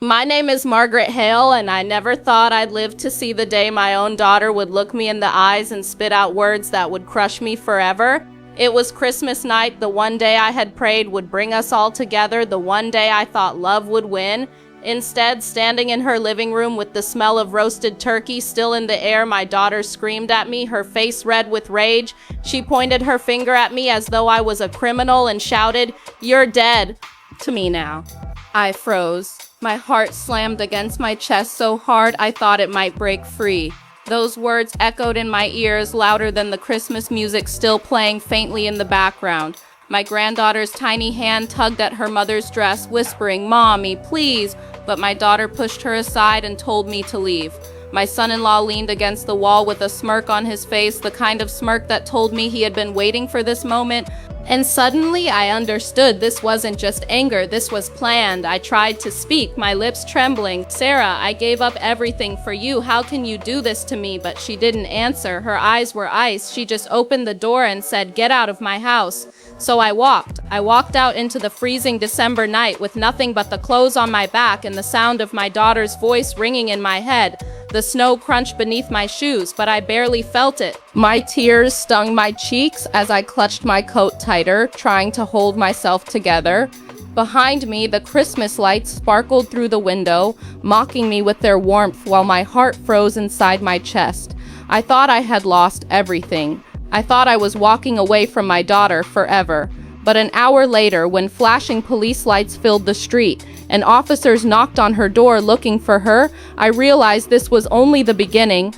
My name is Margaret Hale, and I never thought I'd live to see the day my own daughter would look me in the eyes and spit out words that would crush me forever. It was Christmas night, the one day I had prayed would bring us all together, the one day I thought love would win. Instead, standing in her living room with the smell of roasted turkey still in the air, my daughter screamed at me, her face red with rage. She pointed her finger at me as though I was a criminal and shouted, "You're dead," to me now. I froze. My heart slammed against my chest so hard I thought it might break free. Those words echoed in my ears louder than the Christmas music still playing faintly in the background. My granddaughter's tiny hand tugged at her mother's dress, whispering, "Mommy, please," but my daughter pushed her aside and told me to leave. My son-in-law leaned against the wall with a smirk on his face, the kind of smirk that told me he had been waiting for this moment. And suddenly I understood this wasn't just anger, this was planned. I tried to speak, my lips trembling. "Sarah, I gave up everything for you. How can you do this to me?" But she didn't answer. Her eyes were ice. She just opened the door and said, "Get out of my house." So I walked out into the freezing December night with nothing but the clothes on my back and the sound of my daughter's voice ringing in my head. The snow crunched beneath my shoes, but I barely felt it. My tears stung my cheeks as I clutched my coat tighter, trying to hold myself together. Behind me, the Christmas lights sparkled through the window, mocking me with their warmth while my heart froze inside my chest. I thought I had lost everything. I thought I was walking away from my daughter forever. But an hour later, when flashing police lights filled the street and officers knocked on her door looking for her, I realized this was only the beginning.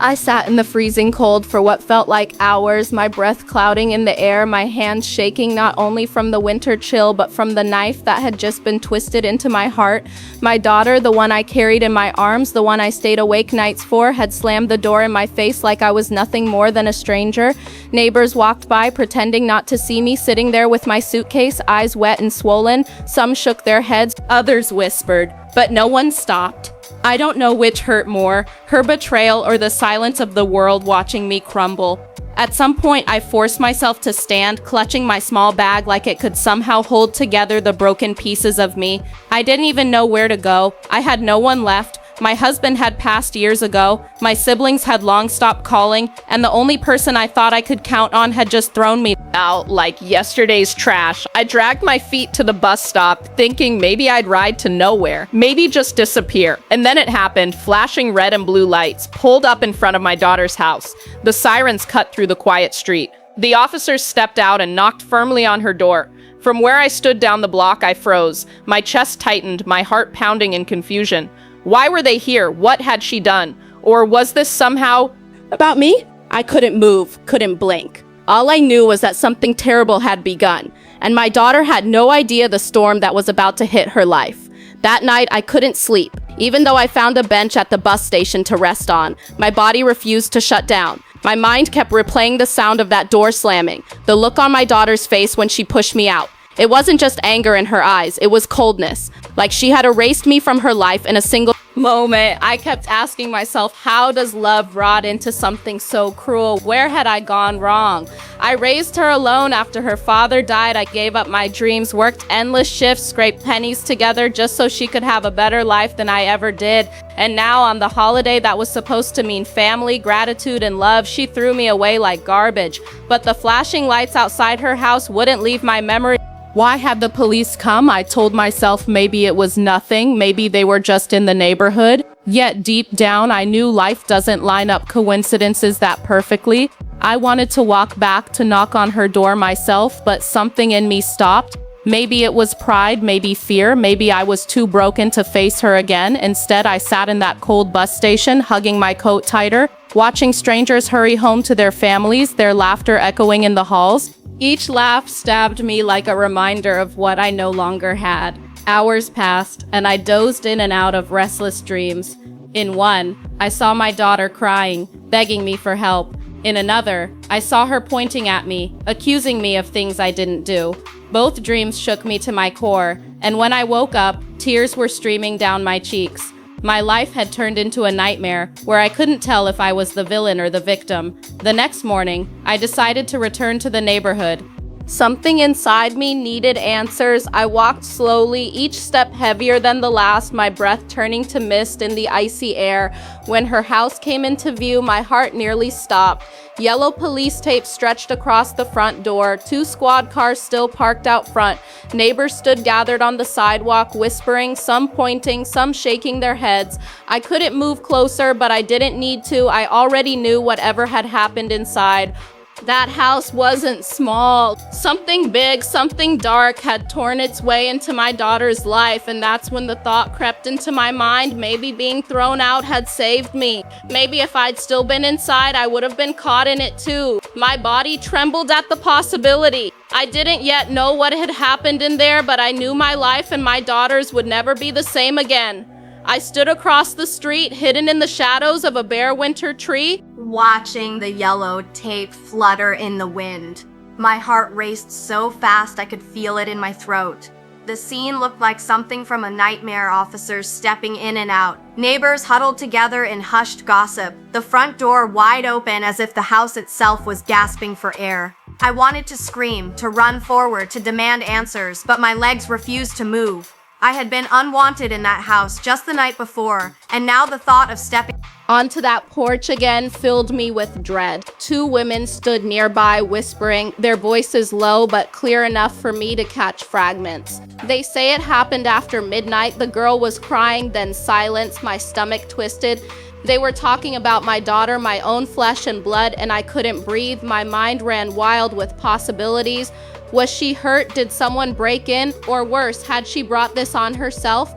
I sat in the freezing cold for what felt like hours, my breath clouding in the air, my hands shaking not only from the winter chill but from the knife that had just been twisted into my heart. My daughter, the one I carried in my arms, the one I stayed awake nights for, had slammed the door in my face like I was nothing more than a stranger. Neighbors walked by, pretending not to see me, sitting there with my suitcase, eyes wet and swollen. Some shook their heads, others whispered, but no one stopped. I don't know which hurt more, her betrayal or the silence of the world watching me crumble. At some point, I forced myself to stand, clutching my small bag like it could somehow hold together the broken pieces of me. I didn't even know where to go. I had no one left. My husband had passed years ago, my siblings had long stopped calling, and the only person I thought I could count on had just thrown me out like yesterday's trash. I dragged my feet to the bus stop, thinking maybe I'd ride to nowhere, maybe just disappear. And then it happened, flashing red and blue lights, pulled up in front of my daughter's house. The sirens cut through the quiet street. The officers stepped out and knocked firmly on her door. From where I stood down the block, I froze. My chest tightened, my heart pounding in confusion. Why were they here? What had she done? Or was this somehow about me? I couldn't move, couldn't blink. All I knew was that something terrible had begun, and my daughter had no idea the storm that was about to hit her life. That night, I couldn't sleep. Even though I found a bench at the bus station to rest on, my body refused to shut down. My mind kept replaying the sound of that door slamming, the look on my daughter's face when she pushed me out. It wasn't just anger in her eyes, it was coldness, like she had erased me from her life in a single moment. I kept asking myself, how does love rot into something so cruel? Where had I gone wrong? I raised her alone after her father died. I gave up my dreams, worked endless shifts, scraped pennies together just so she could have a better life than I ever did. And now on the holiday that was supposed to mean family, gratitude, and love, she threw me away like garbage. But the flashing lights outside her house wouldn't leave my memory. Why had the police come? I told myself maybe it was nothing, maybe they were just in the neighborhood. Yet deep down, I knew life doesn't line up coincidences that perfectly. I wanted to walk back to knock on her door myself, but something in me stopped. Maybe it was pride, maybe fear, maybe I was too broken to face her again. Instead, I sat in that cold bus station, hugging my coat tighter, watching strangers hurry home to their families, their laughter echoing in the halls. Each laugh stabbed me like a reminder of what I no longer had. Hours passed, and I dozed in and out of restless dreams. In one, I saw my daughter crying, begging me for help. In another, I saw her pointing at me, accusing me of things I didn't do. Both dreams shook me to my core, and when I woke up, tears were streaming down my cheeks. My life had turned into a nightmare where I couldn't tell if I was the villain or the victim. The next morning, I decided to return to the neighborhood. Something inside me needed answers. I walked slowly, each step heavier than the last, my breath turning to mist in the icy air. When her house came into view, my heart nearly stopped. Yellow police tape stretched across the front door. 2 squad cars still parked out front. Neighbors stood gathered on the sidewalk, whispering, some pointing, some shaking their heads. I couldn't move closer, but I didn't need to. I already knew whatever had happened inside. That house wasn't small. Something big, something dark had torn its way into my daughter's life, and that's when the thought crept into my mind, maybe being thrown out had saved me. Maybe if I'd still been inside, I would have been caught in it too. My body trembled at the possibility. I didn't yet know what had happened in there, but I knew my life and my daughter's would never be the same again. I stood across the street, hidden in the shadows of a bare winter tree, watching the yellow tape flutter in the wind. My heart raced so fast I could feel it in my throat. The scene looked like something from a nightmare, officers stepping in and out, neighbors huddled together in hushed gossip, the front door wide open as if the house itself was gasping for air. I wanted to scream, to run forward, to demand answers, but my legs refused to move. I had been unwanted in that house just the night before, and now the thought of stepping onto that porch again filled me with dread. 2 women stood nearby, whispering, their voices low but clear enough for me to catch fragments. They say it happened after midnight. The girl was crying, then silence, my stomach twisted. They were talking about my daughter, my own flesh and blood, and I couldn't breathe. My mind ran wild with possibilities. Was she hurt? Did someone break in? Or worse, had she brought this on herself?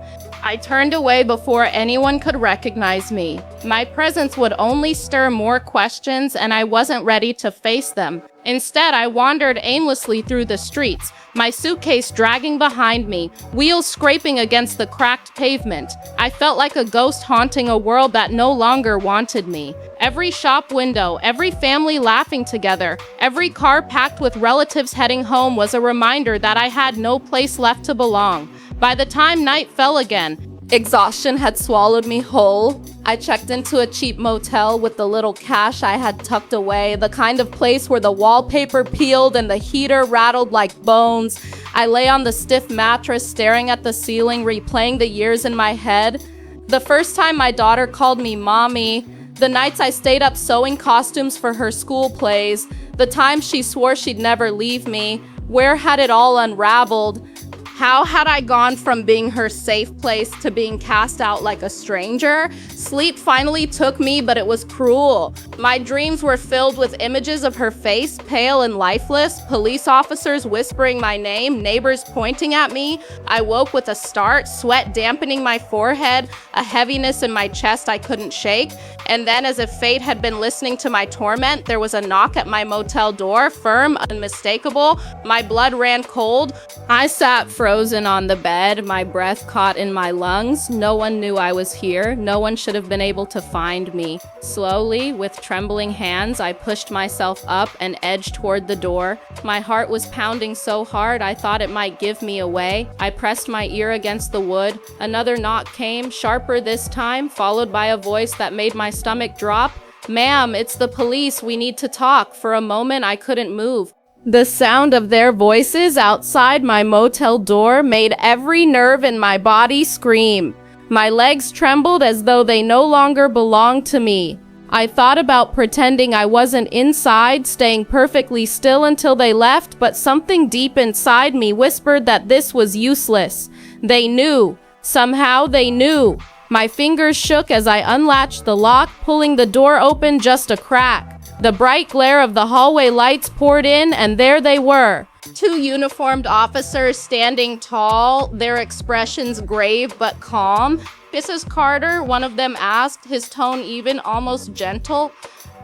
I turned away before anyone could recognize me. My presence would only stir more questions, and I wasn't ready to face them. Instead, I wandered aimlessly through the streets, my suitcase dragging behind me, wheels scraping against the cracked pavement. I felt like a ghost haunting a world that no longer wanted me. Every shop window, every family laughing together, every car packed with relatives heading home was a reminder that I had no place left to belong. By the time night fell again, exhaustion had swallowed me whole. I checked into a cheap motel with the little cash I had tucked away, the kind of place where the wallpaper peeled and the heater rattled like bones. I lay on the stiff mattress, staring at the ceiling, replaying the years in my head. The first time my daughter called me mommy, the nights I stayed up sewing costumes for her school plays, the times she swore she'd never leave me. Where had it all unraveled? How had I gone from being her safe place to being cast out like a stranger? Sleep finally took me, but it was cruel. My dreams were filled with images of her face, pale and lifeless, police officers whispering my name, neighbors pointing at me. I woke with a start, sweat dampening my forehead, a heaviness in my chest I couldn't shake. And then, as if fate had been listening to my torment, there was a knock at my motel door, firm, unmistakable. My blood ran cold. I sat frozen on the bed, my breath caught in my lungs. No one knew I was here. No one should have been able to find me. Slowly, with trembling hands, I pushed myself up and edged toward the door. My heart was pounding so hard I thought it might give me away. I pressed my ear against the wood. Another knock came, sharper this time, followed by a voice that made my stomach drop. "Ma'am, it's the police. We need to talk." For a moment, I couldn't move. The sound of their voices outside my motel door made every nerve in my body scream. My legs trembled as though they no longer belonged to me. I thought about pretending I wasn't inside, staying perfectly still until they left, but something deep inside me whispered that this was useless. They knew. Somehow they knew. My fingers shook as I unlatched the lock, pulling the door open just a crack. The bright glare of the hallway lights poured in, and there they were. 2 uniformed officers standing tall, their expressions grave but calm. "Mrs. Carter," one of them asked, his tone even, almost gentle.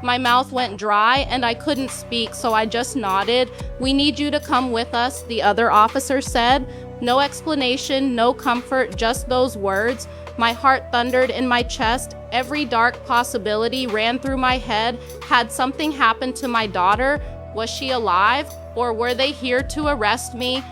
My mouth went dry, and I couldn't speak, so I just nodded. "We need you to come with us," the other officer said. No explanation, no comfort, just those words. My heart thundered in my chest. Every dark possibility ran through my head. Had something happened to my daughter? Was she alive? Or were they here to arrest me,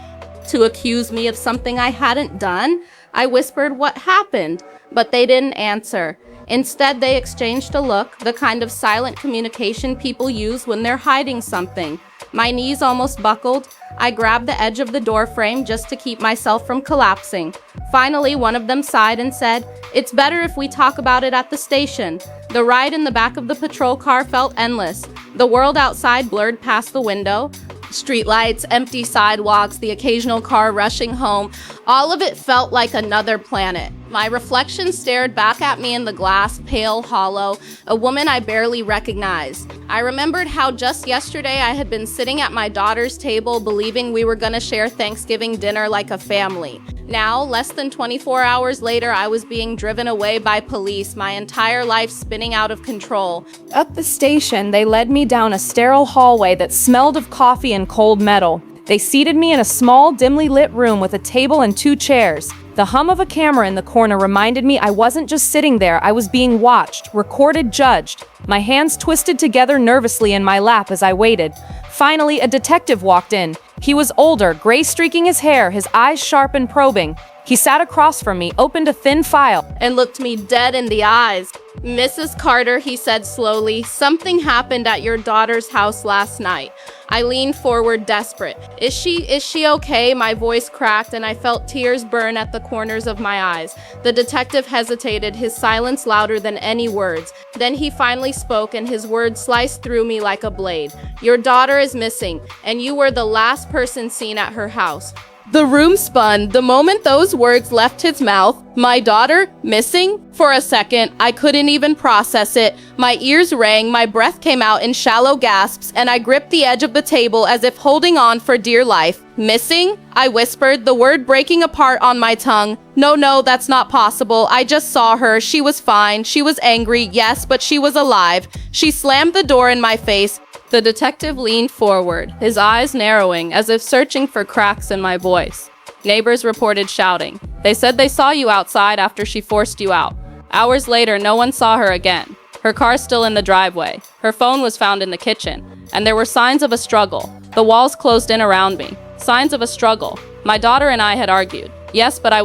to accuse me of something I hadn't done? I whispered what happened, but they didn't answer. Instead, they exchanged a look, the kind of silent communication people use when they're hiding something. My knees almost buckled. I grabbed the edge of the door frame just to keep myself from collapsing. Finally, one of them sighed and said, "It's better if we talk about it at the station." The ride in the back of the patrol car felt endless. The world outside blurred past the window. Streetlights, empty sidewalks, the occasional car rushing home. All of it felt like another planet. My reflection stared back at me in the glass, pale, hollow, a woman I barely recognized. I remembered how just yesterday I had been sitting at my daughter's table believing we were gonna share Thanksgiving dinner like a family. Now, less than 24 hours later, I was being driven away by police, my entire life spinning out of control. At the station, they led me down a sterile hallway that smelled of coffee and cold metal. They seated me in a small, dimly lit room with a table and 2 chairs. The hum of a camera in the corner reminded me I wasn't just sitting there, I was being watched, recorded, judged. My hands twisted together nervously in my lap as I waited. Finally, a detective walked in. He was older, gray streaking his hair, his eyes sharp and probing. He sat across from me, opened a thin file, And looked me dead in the eyes. "Mrs. Carter," he said slowly, "something happened at your daughter's house last night." I leaned forward, desperate. Is she okay?" My voice cracked and I felt tears burn at the corners of my eyes. The detective hesitated, his silence louder than any words. Then he finally spoke and his words sliced through me like a blade. "Your daughter is missing, and you were the last person seen at her house." The room spun the moment those words left his mouth. My daughter? Missing? For a second, I couldn't even process it. My ears rang, my breath came out in shallow gasps, and I gripped the edge of the table as if holding on for dear life. "Missing?" I whispered, the word breaking apart on my tongue. No, that's not possible. I just saw her. She was fine. She was angry, yes, but she was alive." She slammed the door in my face. The detective leaned forward, his eyes narrowing as if searching for cracks in my voice. Neighbors reported shouting. They said they saw you outside after she forced you out. Hours later, no one saw her again. Her car's still in the driveway. Her phone was found in the kitchen. And there were signs of a struggle. The walls closed in around me. Signs of a struggle. My daughter and I had argued. Yes, but I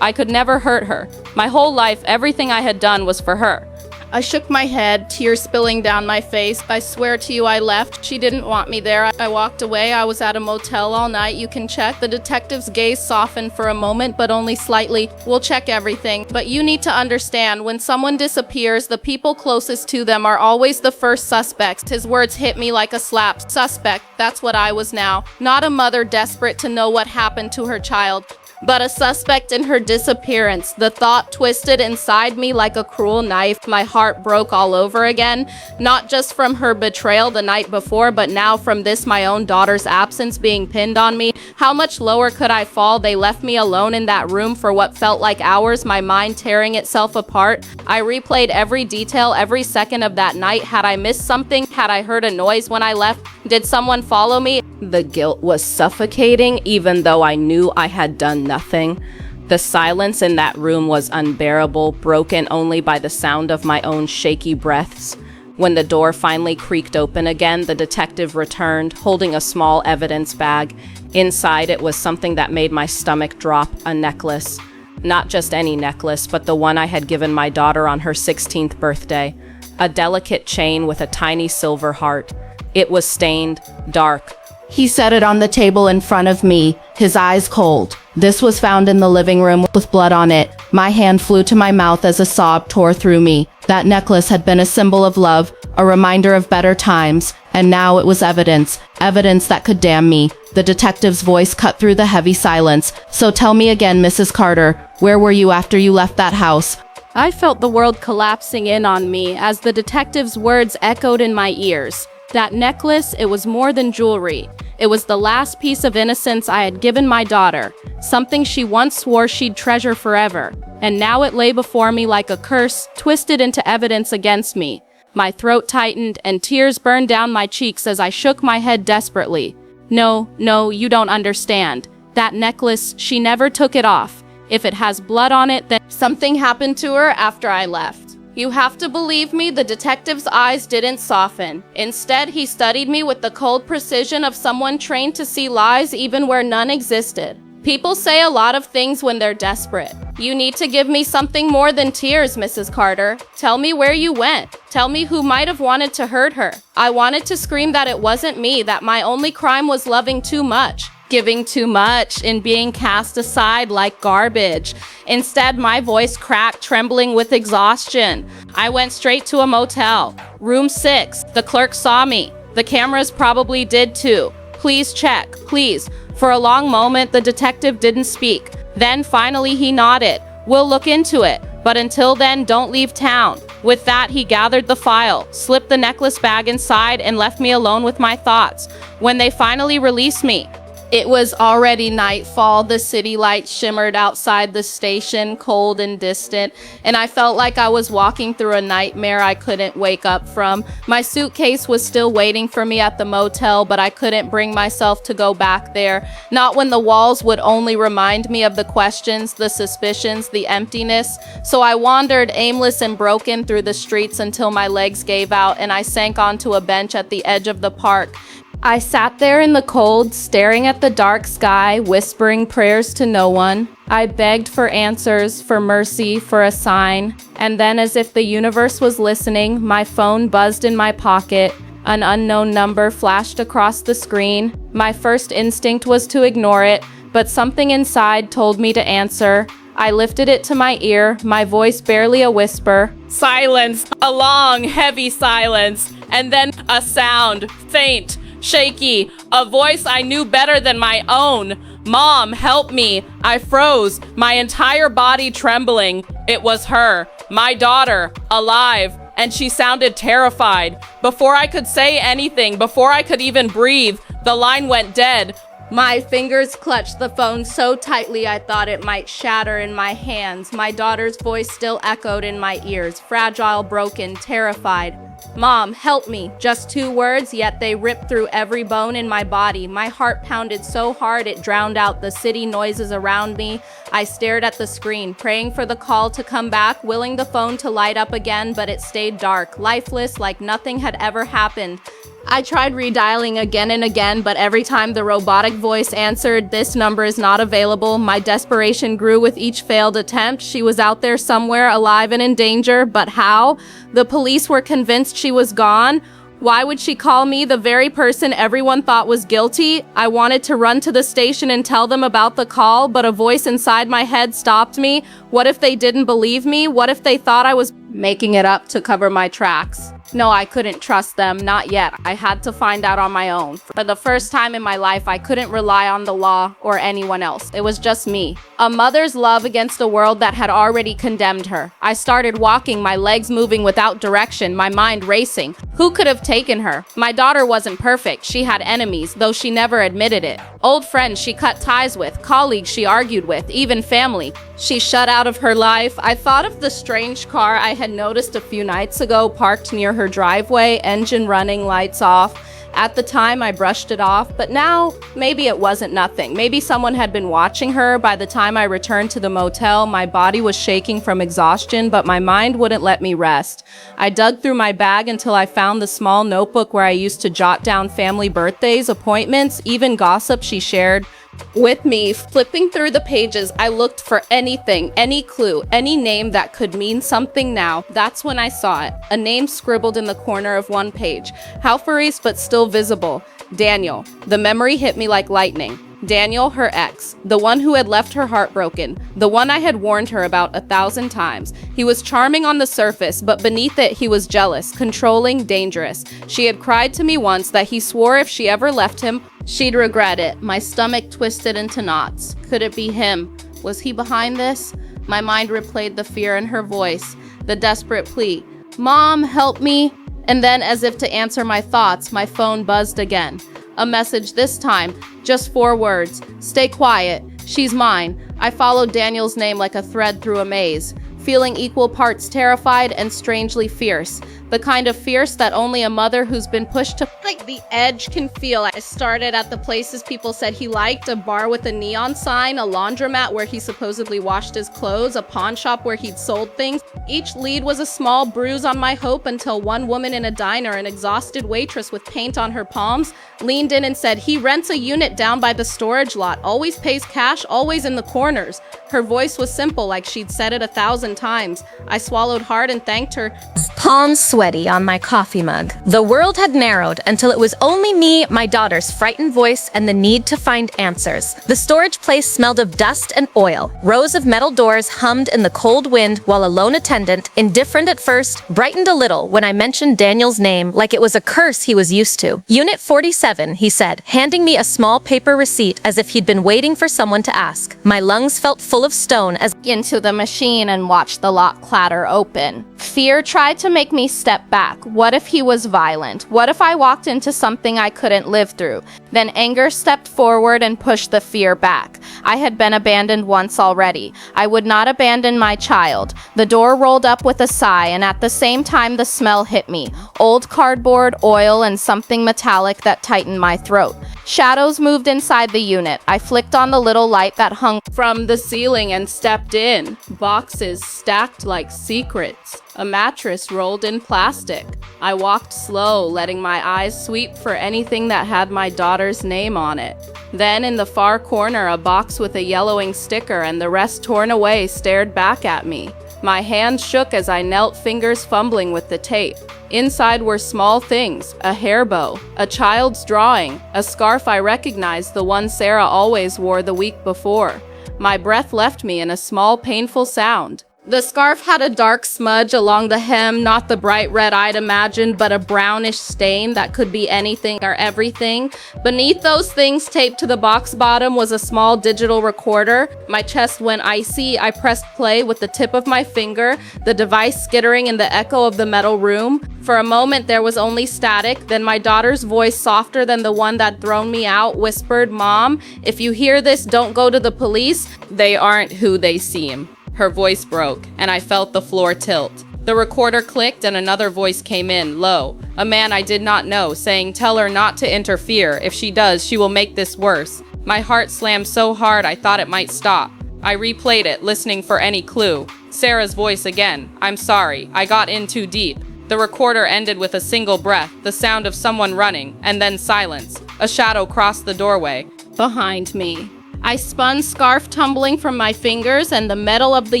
could never hurt her. My whole life, everything I had done was for her. I shook my head, tears spilling down my face. "I swear to you I left. She didn't want me there. I walked away. I was at a motel all night. You can check." The detective's gaze softened for a moment, but only slightly. "We'll check everything. But you need to understand, when someone disappears, the people closest to them are always the first suspects." His words hit me like a slap. Suspect, that's what I was now. Not a mother desperate to know what happened to her child, but a suspect in her disappearance. The thought twisted inside me like a cruel knife. My heart broke all over again, not just from her betrayal the night before, but now from this my own daughter's absence being pinned on me. How much lower could I fall? They left me alone in that room for what felt like hours, my mind tearing itself apart. I replayed every detail, every second of that night. Had I missed something? Had I heard a noise when I left? Did someone follow me? The guilt was suffocating, even though I knew I had done nothing. The silence in that room was unbearable, broken only by the sound of my own shaky breaths. When the door finally creaked open again, the detective returned, holding a small evidence bag. Inside it was something that made my stomach drop, a necklace. Not just any necklace, but the one I had given my daughter on her 16th birthday. A delicate chain with a tiny silver heart. It was stained, dark. He set it on the table in front of me, his eyes cold. "This was found in the living room with blood on it." My hand flew to my mouth as a sob tore through me. That necklace had been a symbol of love, a reminder of better times, and now it was evidence that could damn me. The detective's voice cut through the heavy silence. "So tell me again, Mrs. Carter, where were you after you left that house?" I felt the world collapsing in on me as the detective's words echoed in my ears. That necklace, it was more than jewelry. It was the last piece of innocence I had given my daughter, something she once swore she'd treasure forever. And now it lay before me like a curse, twisted into evidence against me. My throat tightened and tears burned down my cheeks as I shook my head desperately. No, you don't understand. That necklace, she never took it off. If it has blood on it, then something happened to her after I left. You have to believe me, the detective's eyes didn't soften. Instead, he studied me with the cold precision of someone trained to see lies even where none existed. People say a lot of things when they're desperate. You need to give me something more than tears, Mrs. Carter. Tell me where you went. Tell me who might have wanted to hurt her. I wanted to scream that it wasn't me, that my only crime was loving too much, giving too much, and being cast aside like garbage. Instead, my voice cracked, trembling with exhaustion. I went straight to a motel. Room 6. The clerk saw me. The cameras probably did too. Please check, please. For a long moment, the detective didn't speak. Then finally he nodded. We'll look into it. But until then, don't leave town. With that, he gathered the file, slipped the necklace bag inside, and left me alone with my thoughts. When they finally released me, it was already nightfall. The city lights shimmered outside the station, cold and distant, and I felt like I was walking through a nightmare I couldn't wake up from. My suitcase was still waiting for me at the motel, but I couldn't bring myself to go back there. Not when the walls would only remind me of the questions, the suspicions, the emptiness. So I wandered aimless and broken through the streets until my legs gave out and I sank onto a bench at the edge of the park. I sat there in the cold, staring at the dark sky, whispering prayers to no one. I begged for answers, for mercy, for a sign. And then, as if the universe was listening, my phone buzzed in my pocket. An unknown number flashed across the screen. My first instinct was to ignore it, but something inside told me to answer. I lifted it to my ear, my voice barely a whisper. Silence, a long, heavy silence, and then a sound, faint, shaky, a voice I knew better than my own. Mom, help me. I froze, my entire body trembling. It was her, my daughter, alive, and she sounded terrified. Before I could say anything, before I could even breathe, the line went dead. My fingers clutched the phone so tightly I thought it might shatter in my hands. My daughter's voice still echoed in my ears, fragile, broken, terrified. Mom, help me. Just 2 words, yet they ripped through every bone in my body. My heart pounded so hard it drowned out the city noises around me. I stared at the screen, praying for the call to come back, willing the phone to light up again, but it stayed dark, lifeless, like nothing had ever happened. I tried redialing again and again, but every time the robotic voice answered, "This number is not available." My desperation grew with each failed attempt. She was out there somewhere, alive and in danger, but how? The police were convinced she was gone. Why would she call me, the very person everyone thought was guilty? I wanted to run to the station and tell them about the call, but a voice inside my head stopped me. What if they didn't believe me? What if they thought I was making it up to cover my tracks? No, I couldn't trust them, not yet. I had to find out on my own. For the first time in my life, I couldn't rely on the law or anyone else. It was just me. A mother's love against a world that had already condemned her. I started walking, my legs moving without direction, my mind racing. Who could have taken her? My daughter wasn't perfect. She had enemies, though she never admitted it. Old friends she cut ties with, colleagues she argued with, even family she shut out of her life. I thought of the strange car I had noticed a few nights ago parked near her driveway, engine running, lights off. At the time, I brushed it off, but now maybe it wasn't nothing. Maybe someone had been watching her. By the time I returned to the motel, my body was shaking from exhaustion, but my mind wouldn't let me rest. I dug through my bag until I found the small notebook where I used to jot down family birthdays, appointments, even gossip she shared with me. Flipping through the pages, I looked for anything, any clue, any name that could mean something now. That's when I saw it. A name scribbled in the corner of one page. Half-erased but still visible. Daniel. The memory hit me like lightning. Daniel, her ex, the one who had left her heartbroken, the one I had warned her about 1,000 times. He was charming on the surface, but beneath it he was jealous, controlling, dangerous. She had cried to me once that he swore if she ever left him, she'd regret it. My stomach twisted into knots. Could it be him? Was he behind this? My mind replayed the fear in her voice, the desperate plea. Mom, help me. And then, as if to answer my thoughts, my phone buzzed again. A message this time, just 4 words. Stay quiet. She's mine. I followed Daniel's name like a thread through a maze. feeling equal parts terrified and strangely fierce. The kind of fierce that only a mother who's been pushed to the edge can feel. I started at the places people said he liked, a bar with a neon sign, a laundromat where he supposedly washed his clothes, a pawn shop where he'd sold things. Each lead was a small bruise on my hope until one woman in a diner, an exhausted waitress with paint on her palms, leaned in and said, "He rents a unit down by the storage lot, always pays cash, always in the corners." Her voice was simple, like she'd said it 1,000 times. I swallowed hard and thanked her. Palms sweaty on my coffee mug. The world had narrowed until it was only me, my daughter's frightened voice, and the need to find answers. The storage place smelled of dust and oil. Rows of metal doors hummed in the cold wind while a lone attendant, indifferent at first, brightened a little when I mentioned Daniel's name like it was a curse he was used to. "Unit 47, he said, handing me a small paper receipt as if he'd been waiting for someone to ask. My lungs felt full of stone as Into the machine and watched the lock clatter open. Fear tried to make me step back. What if he was violent? What if I walked into something I couldn't live through? Then anger stepped forward and pushed the fear back. I had been abandoned once already. I would not abandon my child. The door rolled up with a sigh, and at the same time the smell hit me. Old cardboard, oil, and something metallic that tightened my throat. Shadows moved inside the unit. I flicked on the little light that hung from the ceiling and stepped in. Boxes stacked like secrets. A mattress rolled in plastic. I walked slow, letting my eyes sweep for anything that had my daughter's name on it. Then in the far corner, a box with a yellowing sticker and the rest torn away stared back at me. My hands shook as I knelt, fingers fumbling with the tape. Inside were small things, a hair bow, a child's drawing, a scarf I recognized, the one Sarah always wore the week before. My breath left me in a small, painful sound. The scarf had a dark smudge along the hem, not the bright red I'd imagined, but a brownish stain that could be anything or everything. Beneath those things taped to the box bottom was a small digital recorder. My chest went icy. I pressed play with the tip of my finger, the device skittering in the echo of the metal room. For a moment there was only static, then my daughter's voice, softer than the one that'd thrown me out, whispered, "Mom, if you hear this, don't go to the police. They aren't who they seem." Her voice broke, and I felt the floor tilt. The recorder clicked and another voice came in, low. A man I did not know, saying, "Tell her not to interfere. If she does, she will make this worse." My heart slammed so hard I thought it might stop. I replayed it, listening for any clue. Sarah's voice again. "I'm sorry. I got in too deep." The recorder ended with a single breath, the sound of someone running, and then silence. A shadow crossed the doorway. Behind me. I spun, scarf tumbling from my fingers, and the metal of the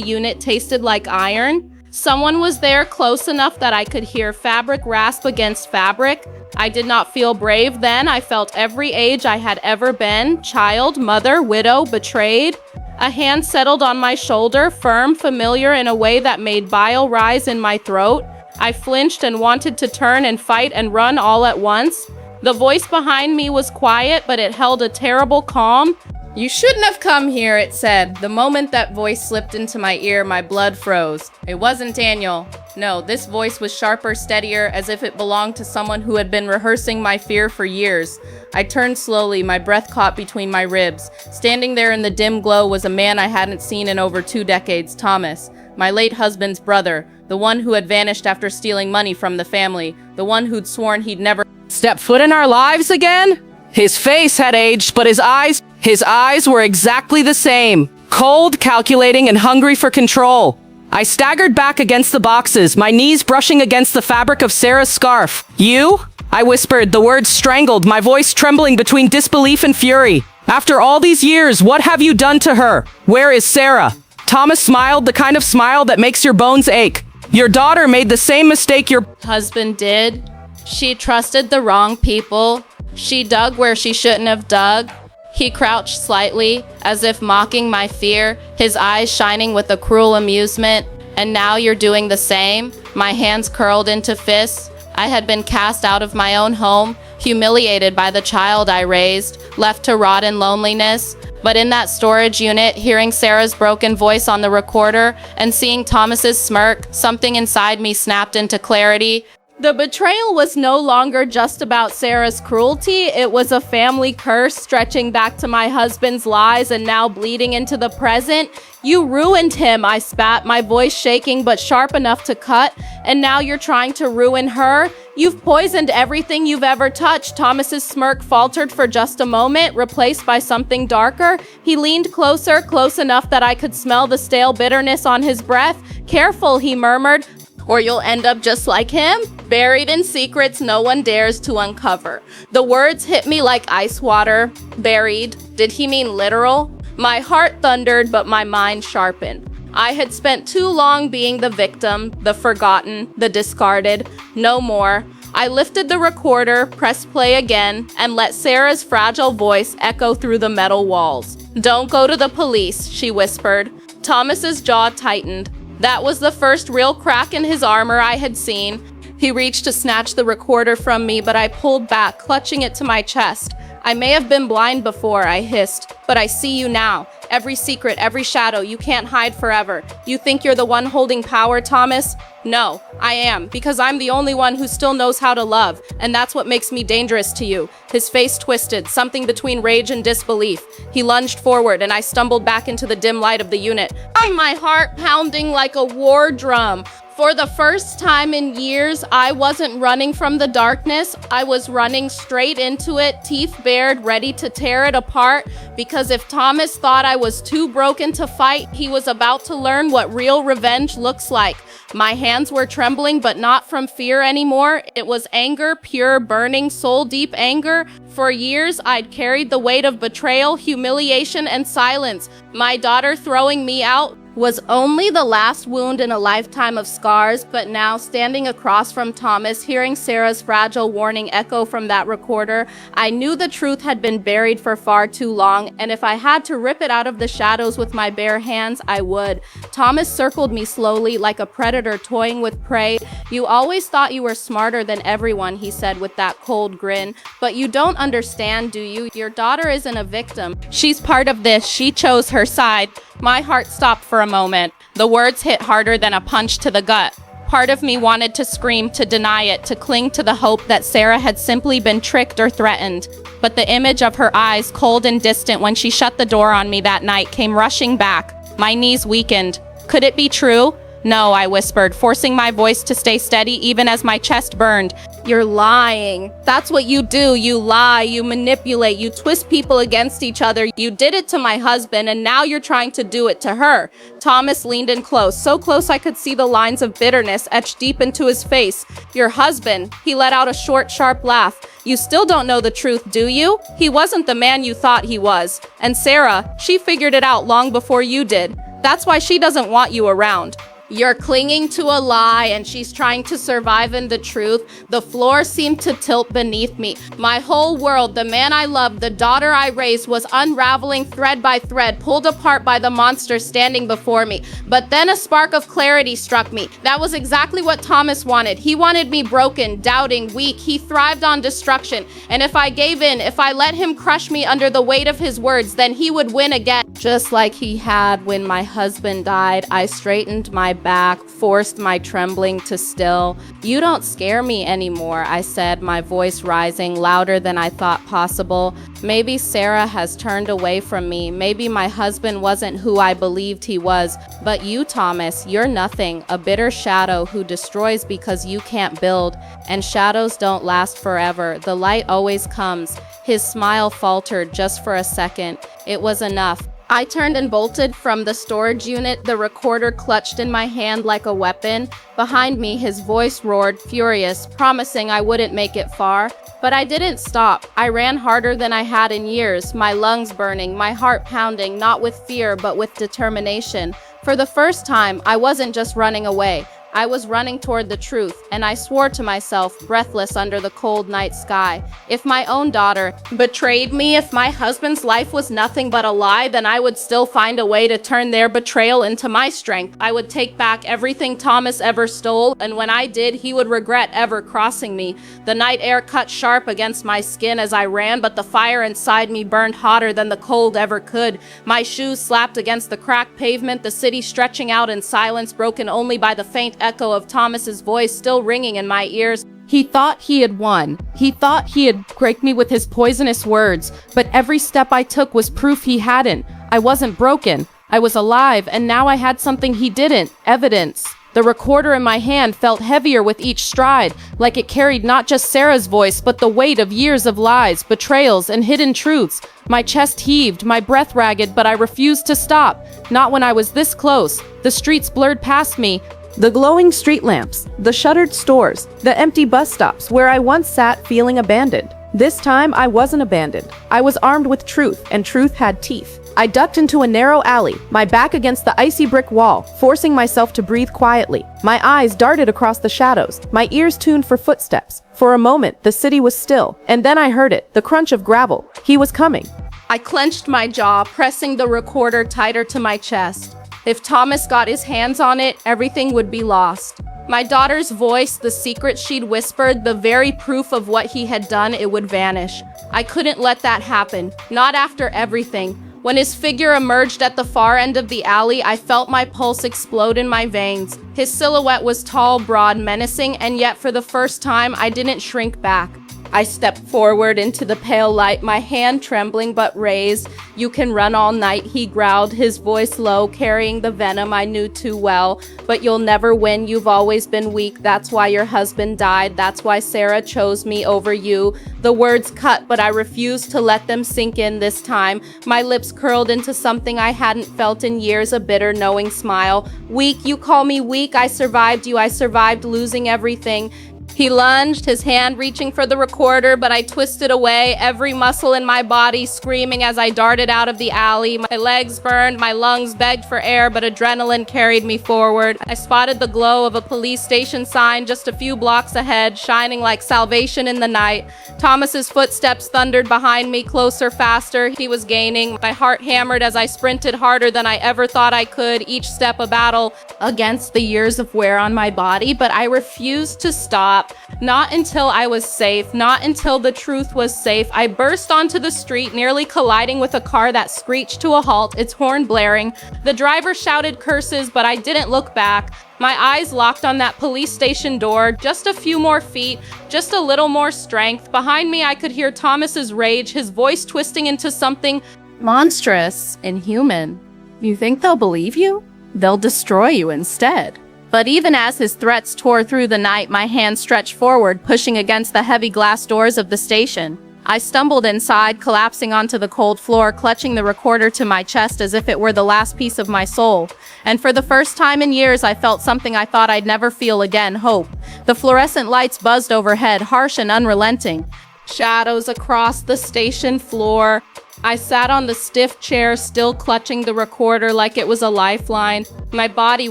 unit tasted like iron. Someone was there, close enough that I could hear fabric rasp against fabric. I did not feel brave then. I felt every age I had ever been: child, mother, widow, betrayed. A hand settled on my shoulder, firm, familiar in a way that made bile rise in my throat. I flinched and wanted to turn and fight and run all at once. The voice behind me was quiet, but it held a terrible calm. "You shouldn't have come here," it said. The moment that voice slipped into my ear, my blood froze. It wasn't Daniel. No, this voice was sharper, steadier, as if it belonged to someone who had been rehearsing my fear for years. I turned slowly, my breath caught between my ribs. Standing there in the dim glow was a man I hadn't seen in over 2 decades, Thomas, my late husband's brother, the one who had vanished after stealing money from the family, the one who'd sworn he'd never step foot in our lives again? His face had aged, but his eyes were exactly the same. Cold, calculating, and hungry for control. I staggered back against the boxes, my knees brushing against the fabric of Sarah's scarf. "You?" I whispered, the words strangled, my voice trembling between disbelief and fury. "After all these years, what have you done to her? Where is Sarah?" Thomas smiled, the kind of smile that makes your bones ache. "Your daughter made the same mistake your husband did. She trusted the wrong people. She dug where she shouldn't have dug." He crouched slightly, as if mocking my fear, his eyes shining with a cruel amusement. "And now you're doing the same?" My hands curled into fists. I had been cast out of my own home, humiliated by the child I raised, left to rot in loneliness. But in that storage unit, hearing Sarah's broken voice on the recorder and seeing Thomas's smirk, something inside me snapped into clarity. The betrayal was no longer just about Sarah's cruelty. It was a family curse stretching back to my husband's lies and now bleeding into the present. You ruined him, I spat, my voice shaking but sharp enough to cut. And now you're trying to ruin her? You've poisoned everything you've ever touched. Thomas's smirk faltered for just a moment, replaced by something darker. He leaned closer, close enough that I could smell the stale bitterness on his breath. Careful, he murmured, or you'll end up just like him, buried in secrets no one dares to uncover. The words hit me like ice water. Buried. Did he mean literal? My heart thundered, but my mind sharpened. I had spent too long being the victim, the forgotten, the discarded. No more. I lifted the recorder, pressed play again, and let Sarah's fragile voice echo through the metal walls. "Don't go to the police," she whispered. Thomas's jaw tightened. That was the first real crack in his armor I had seen. He reached to snatch the recorder from me, but I pulled back, clutching it to my chest. "I may have been blind before," I hissed, "but I see you now. Every secret, every shadow, you can't hide forever. You think you're the one holding power, Thomas? No, I am, because I'm the only one who still knows how to love, and that's what makes me dangerous to you." His face twisted, something between rage and disbelief. He lunged forward, and I stumbled back into the dim light of the unit, my heart pounding like a war drum. For the first time in years, I wasn't running from the darkness. I was running straight into it, teeth bared, ready to tear it apart. Because if Thomas thought I was too broken to fight, he was about to learn what real revenge looks like. My hands were trembling, but not from fear anymore. It was anger, pure, burning, soul-deep anger. For years, I'd carried the weight of betrayal, humiliation, and silence. My daughter throwing me out was only the last wound in a lifetime of scars, but now, standing across from Thomas, hearing Sarah's fragile warning echo from that recorder, I knew the truth had been buried for far too long, and if I had to rip it out of the shadows with my bare hands, I would. Thomas circled me slowly, like a predator toying with prey. "You always thought you were smarter than everyone," he said with that cold grin. "But you don't understand, do you? Your daughter isn't a victim. She's part of this. She chose her side." My heart stopped for a moment. The words hit harder than a punch to the gut. Part of me wanted to scream, to deny it, to cling to the hope that Sarah had simply been tricked or threatened. But the image of her eyes, cold and distant when she shut the door on me that night, came rushing back. My knees weakened. Could it be true? "No," I whispered, forcing my voice to stay steady even as my chest burned. "You're lying. That's what you do. You lie, you manipulate, you twist people against each other. You did it to my husband, and now you're trying to do it to her." Thomas leaned in close, so close I could see the lines of bitterness etched deep into his face. "Your husband?" He let out a short, sharp laugh. "You still don't know the truth, do you? He wasn't the man you thought he was. And Sarah, she figured it out long before you did. That's why she doesn't want you around. You're clinging to a lie, and she's trying to survive in the truth." The floor seemed to tilt beneath me. My whole world, the man I loved, the daughter I raised, was unraveling thread by thread, pulled apart by the monster standing before me. But then a spark of clarity struck me. That was exactly what Thomas wanted. He wanted me broken, doubting, weak. He thrived on destruction. And if I gave in, if I let him crush me under the weight of his words, then he would win again. Just like he had when my husband died, I straightened my back, forced my trembling to still. "You don't scare me anymore," I said, my voice rising, louder than I thought possible. "Maybe Sarah has turned away from me. Maybe my husband wasn't who I believed he was. But you, Thomas, you're nothing, a bitter shadow who destroys because you can't build. And shadows don't last forever. The light always comes." His smile faltered just for a second. It was enough. I turned and bolted from the storage unit, the recorder clutched in my hand like a weapon. Behind me, his voice roared, furious, promising I wouldn't make it far. But I didn't stop. I ran harder than I had in years, my lungs burning, my heart pounding, not with fear, but with determination. For the first time, I wasn't just running away. I was running toward the truth, and I swore to myself, breathless under the cold night sky, if my own daughter betrayed me, if my husband's life was nothing but a lie, then I would still find a way to turn their betrayal into my strength. I would take back everything Thomas ever stole, and when I did, he would regret ever crossing me. The night air cut sharp against my skin as I ran, but the fire inside me burned hotter than the cold ever could. My shoes slapped against the cracked pavement, the city stretching out in silence, broken only by the faint echo of Thomas's voice still ringing in my ears. He thought he had won. He thought he had break me with his poisonous words, but every step I took was proof he hadn't. I wasn't broken. I was alive, and now I had something he didn't. Evidence. The recorder in my hand felt heavier with each stride, like it carried not just Sarah's voice, but the weight of years of lies, betrayals, and hidden truths. My chest heaved, my breath ragged, but I refused to stop. Not when I was this close. The streets blurred past me. The glowing street lamps, the shuttered stores, the empty bus stops where I once sat feeling abandoned. This time, I wasn't abandoned. I was armed with truth, and truth had teeth. I ducked into a narrow alley, my back against the icy brick wall, forcing myself to breathe quietly. My eyes darted across the shadows, my ears tuned for footsteps. For a moment, the city was still, and then I heard it, the crunch of gravel. He was coming. I clenched my jaw, pressing the recorder tighter to my chest. If Thomas got his hands on it, everything would be lost. My daughter's voice, the secret she'd whispered, the very proof of what he had done, it would vanish. I couldn't let that happen, not after everything. When his figure emerged at the far end of the alley, I felt my pulse explode in my veins. His silhouette was tall, broad, menacing, and yet for the first time, I didn't shrink back. I stepped forward into the pale light, my hand trembling but raised. "You can run all night," he growled, his voice low, carrying the venom I knew too well. "But you'll never win, you've always been weak. That's why your husband died. That's why Sarah chose me over you." The words cut, but I refused to let them sink in this time. My lips curled into something I hadn't felt in years, a bitter, knowing smile. "Weak, you call me weak? I survived you. I survived losing everything." He lunged, his hand reaching for the recorder, but I twisted away, every muscle in my body screaming as I darted out of the alley. My legs burned, my lungs begged for air, but adrenaline carried me forward. I spotted the glow of a police station sign just a few blocks ahead, shining like salvation in the night. Thomas's footsteps thundered behind me, closer, faster. He was gaining. My heart hammered as I sprinted harder than I ever thought I could, each step a battle against the years of wear on my body, but I refused to stop. Not until I was safe, not until the truth was safe. I burst onto the street, nearly colliding with a car that screeched to a halt, its horn blaring. The driver shouted curses, but I didn't look back. My eyes locked on that police station door. Just a few more feet, just a little more strength. Behind me, I could hear Thomas's rage, his voice twisting into something monstrous, inhuman. "You think they'll believe you? They'll destroy you instead." But even as his threats tore through the night, my hand stretched forward, pushing against the heavy glass doors of the station. I stumbled inside, collapsing onto the cold floor, clutching the recorder to my chest as if it were the last piece of my soul. And for the first time in years, I felt something I thought I'd never feel again, hope. The fluorescent lights buzzed overhead, harsh and unrelenting. Shadows across the station floor. I sat on the stiff chair, still clutching the recorder like it was a lifeline. My body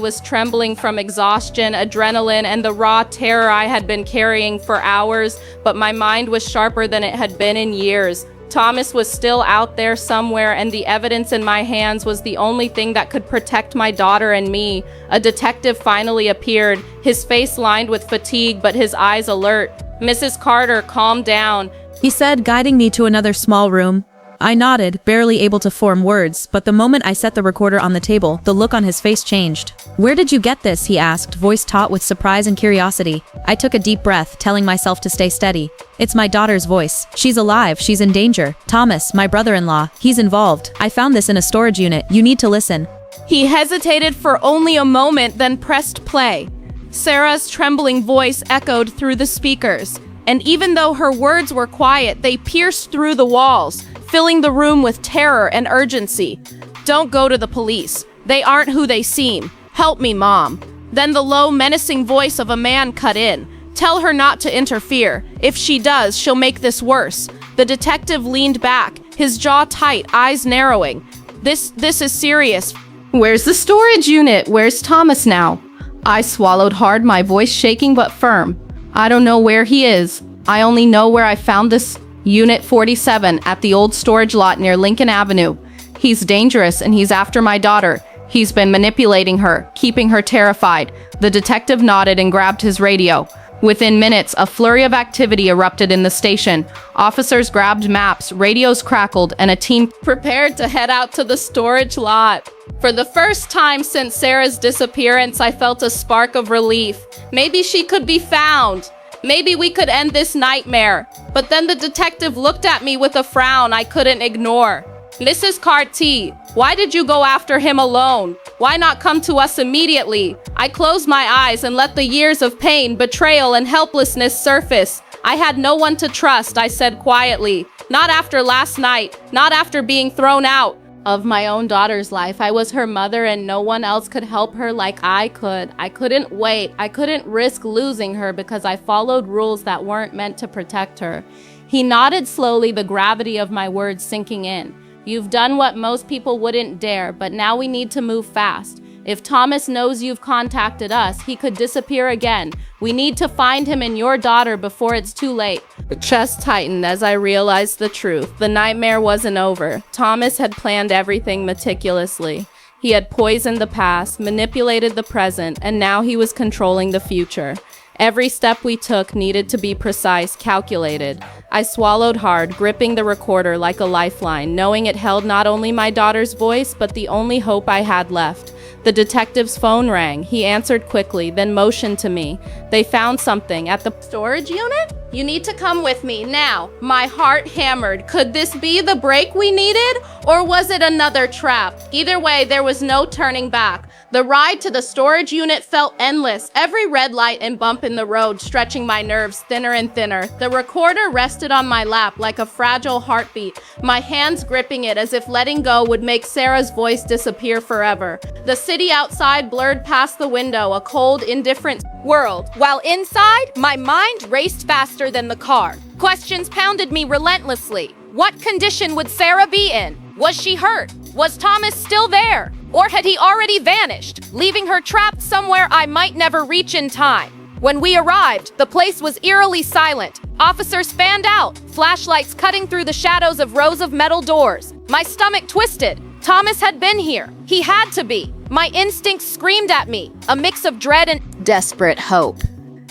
was trembling from exhaustion, adrenaline, and the raw terror I had been carrying for hours, but my mind was sharper than it had been in years. Thomas was still out there somewhere, and the evidence in my hands was the only thing that could protect my daughter and me. A detective finally appeared, his face lined with fatigue, but his eyes alert. "Mrs. Carter, calm down," he said, guiding me to another small room. I nodded, barely able to form words, but the moment I set the recorder on the table, the look on his face changed. "Where did you get this?" he asked, voice taut with surprise and curiosity. I took a deep breath, telling myself to stay steady. "It's my daughter's voice. She's alive, she's in danger. Thomas, my brother-in-law, he's involved. I found this in a storage unit. You need to listen." He hesitated for only a moment, then pressed play. Sarah's trembling voice echoed through the speakers, and even though her words were quiet, they pierced through the walls, filling the room with terror and urgency. "Don't go to the police. They aren't who they seem. Help me, Mom." Then the low, menacing voice of a man cut in. "Tell her not to interfere. If she does, she'll make this worse." The detective leaned back, his jaw tight, eyes narrowing. This is serious. "Where's the storage unit? Where's Thomas now?" I swallowed hard, my voice shaking but firm. "I don't know where he is. I only know where I found this Unit 47 at the old storage lot near Lincoln Avenue. He's dangerous and he's after my daughter. He's been manipulating her, keeping her terrified." The detective nodded and grabbed his radio. Within minutes, a flurry of activity erupted in the station. Officers grabbed maps, radios crackled, and a team prepared to head out to the storage lot. For the first time since Sarah's disappearance, I felt a spark of relief. Maybe she could be found. Maybe we could end this nightmare. But then the detective looked at me with a frown I couldn't ignore. Mrs. Carty, why did you go after him alone? Why not come to us immediately? I closed my eyes and let the years of pain, betrayal, and helplessness surface. I had no one to trust, I said quietly. Not after last night, not after being thrown out of my own daughter's life. I was her mother and no one else could help her like I could. I couldn't wait. I couldn't risk losing her because I followed rules that weren't meant to protect her. He nodded slowly, the gravity of my words sinking in. You've done what most people wouldn't dare, but now we need to move fast. If Thomas knows you've contacted us, he could disappear again. We need to find him and your daughter before it's too late. The chest tightened as I realized the truth. The nightmare wasn't over. Thomas had planned everything meticulously. He had poisoned the past, manipulated the present, and now he was controlling the future. Every step we took needed to be precise, calculated. I swallowed hard, gripping the recorder like a lifeline, knowing it held not only my daughter's voice, but the only hope I had left. The detective's phone rang. He answered quickly, then motioned to me. They found something at the storage unit? You need to come with me now. My heart hammered. Could this be the break we needed? Or was it another trap? Either way, there was no turning back. The ride to the storage unit felt endless, every red light and bump in the road stretching my nerves thinner and thinner. The recorder rested on my lap like a fragile heartbeat, my hands gripping it as if letting go would make Sarah's voice disappear forever. The city outside blurred past the window, a cold, indifferent world, while inside, my mind raced faster than the car. Questions pounded me relentlessly. What condition would Sarah be in? Was she hurt? Was Thomas still there? Or had he already vanished, leaving her trapped somewhere I might never reach in time? When we arrived, the place was eerily silent. Officers fanned out, flashlights cutting through the shadows of rows of metal doors. My stomach twisted. Thomas had been here. He had to be. My instincts screamed at me, a mix of dread and desperate hope.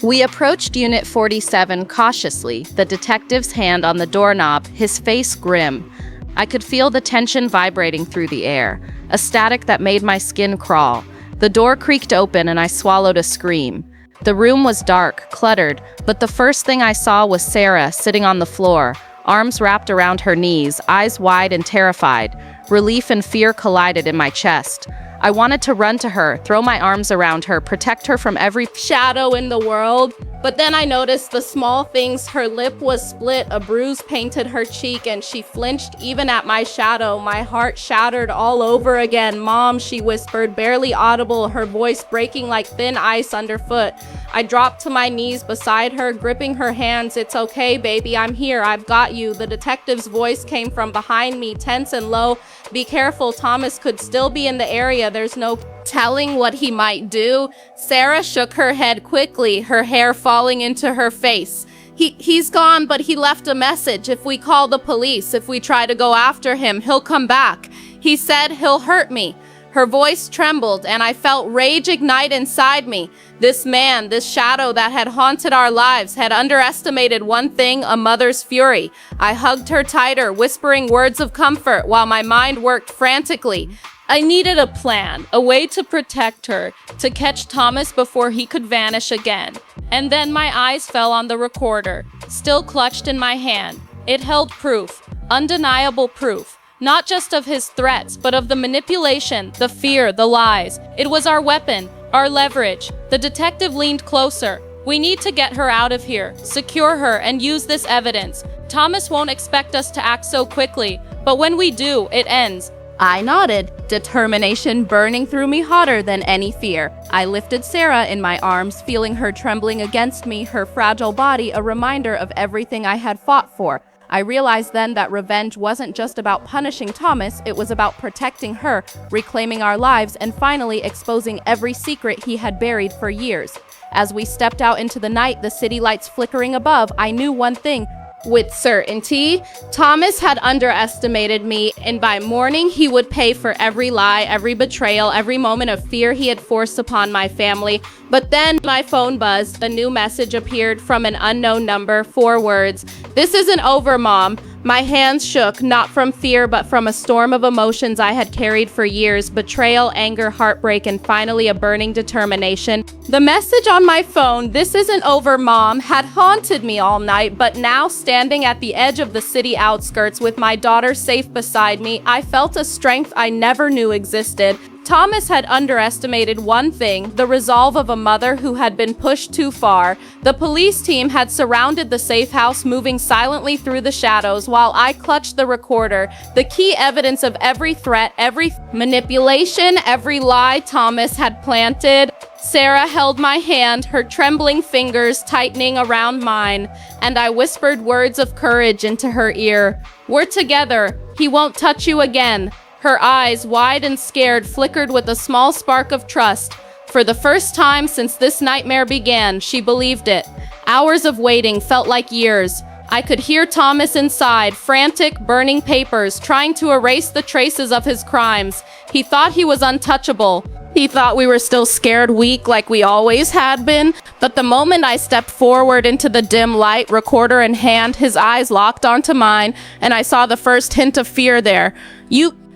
We approached Unit 47 cautiously, the detective's hand on the doorknob, his face grim. I could feel the tension vibrating through the air, a static that made my skin crawl. The door creaked open and I swallowed a scream. The room was dark, cluttered, but the first thing I saw was Sarah sitting on the floor, arms wrapped around her knees, eyes wide and terrified. Relief and fear collided in my chest. I wanted to run to her, throw my arms around her, protect her from every shadow in the world. But then I noticed the small things. Her lip was split, a bruise painted her cheek, and she flinched even at my shadow. My heart shattered all over again. Mom, she whispered, barely audible, her voice breaking like thin ice underfoot. I dropped to my knees beside her, gripping her hands. It's okay, baby, I'm here, I've got you. The detective's voice came from behind me, tense and low. Be careful, Thomas could still be in the area. There's no telling what he might do. Sarah shook her head quickly, her hair falling into her face. He's gone, but he left a message. If we call the police, if we try to go after him, he'll come back. He said he'll hurt me. Her voice trembled, and I felt rage ignite inside me. This man, this shadow that had haunted our lives, had underestimated one thing, a mother's fury. I hugged her tighter, whispering words of comfort while my mind worked frantically. I needed a plan, a way to protect her, to catch Thomas before he could vanish again. And then my eyes fell on the recorder, still clutched in my hand. It held proof, undeniable proof. Not just of his threats, but of the manipulation, the fear, the lies. It was our weapon, our leverage. The detective leaned closer. We need to get her out of here, secure her, and use this evidence. Thomas won't expect us to act so quickly, but when we do, it ends. I nodded, determination burning through me hotter than any fear. I lifted Sarah in my arms, feeling her trembling against me, her fragile body a reminder of everything I had fought for. I realized then that revenge wasn't just about punishing Thomas, it was about protecting her, reclaiming our lives, and finally exposing every secret he had buried for years. As we stepped out into the night, the city lights flickering above, I knew one thing. With certainty, Thomas had underestimated me, and by morning he would pay for every lie, every betrayal, every moment of fear he had forced upon my family. But then my phone buzzed. A new message appeared from an unknown number, 4 words. "This isn't over, Mom." My hands shook, not from fear, but from a storm of emotions I had carried for years: betrayal, anger, heartbreak, and finally a burning determination. The message on my phone, "This isn't over, Mom," had haunted me all night, but now, standing at the edge of the city outskirts with my daughter safe beside me, I felt a strength I never knew existed. Thomas had underestimated one thing: the resolve of a mother who had been pushed too far. The police team had surrounded the safe house, moving silently through the shadows, while I clutched the recorder, the key evidence of every threat, every manipulation, every lie Thomas had planted. Sarah held my hand, her trembling fingers tightening around mine, and I whispered words of courage into her ear. "We're together. He won't touch you again." Her eyes, wide and scared, flickered with a small spark of trust. For the first time since this nightmare began, she believed it. Hours of waiting felt like years. I could hear Thomas inside, frantic, burning papers, trying to erase the traces of his crimes. He thought he was untouchable. He thought we were still scared, weak, like we always had been. But the moment I stepped forward into the dim light, recorder in hand, his eyes locked onto mine, and I saw the first hint of fear there.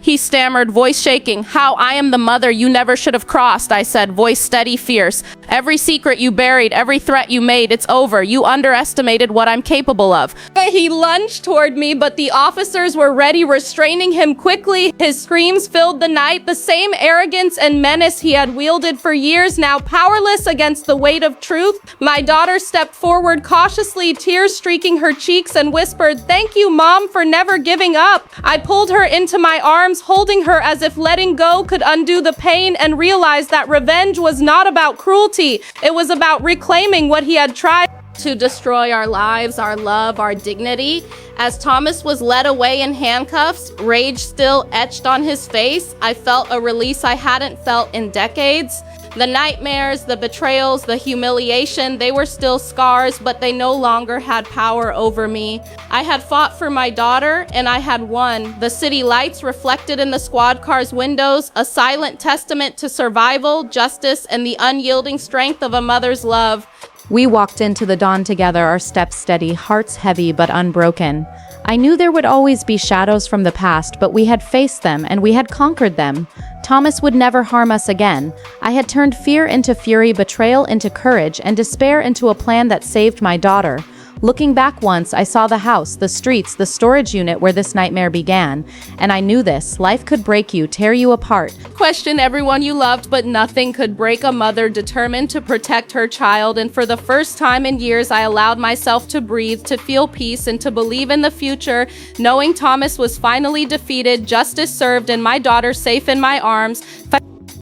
He stammered, voice shaking. "How? I am the mother you never should have crossed," I said, voice steady, fierce. "Every secret you buried, every threat you made, it's over. You underestimated what I'm capable of." He lunged toward me, but the officers were ready, restraining him quickly. His screams filled the night, the same arrogance and menace he had wielded for years, now powerless against the weight of truth. My daughter stepped forward cautiously, tears streaking her cheeks, and whispered, "Thank you, Mom, for never giving up." I pulled her into my arms, holding her as if letting go could undo the pain, and realized that revenge was not about cruelty. It was about reclaiming what he had tried to destroy: our lives, our love, our dignity. As Thomas was led away in handcuffs, rage still etched on his face, I felt a release I hadn't felt in decades. The nightmares, the betrayals, the humiliation, they were still scars, but they no longer had power over me. I had fought for my daughter, and I had won. The city lights reflected in the squad car's windows, a silent testament to survival, justice, and the unyielding strength of a mother's love. We walked into the dawn together, our steps steady, hearts heavy but unbroken. I knew there would always be shadows from the past, but we had faced them and we had conquered them. Thomas would never harm us again. I had turned fear into fury, betrayal into courage, and despair into a plan that saved my daughter. Looking back once, I saw the house, the streets, the storage unit where this nightmare began. And I knew this: life could break you, tear you apart. Question everyone you loved, but nothing could break a mother determined to protect her child. And for the first time in years, I allowed myself to breathe, to feel peace, and to believe in the future, knowing Thomas was finally defeated, justice served, and my daughter safe in my arms.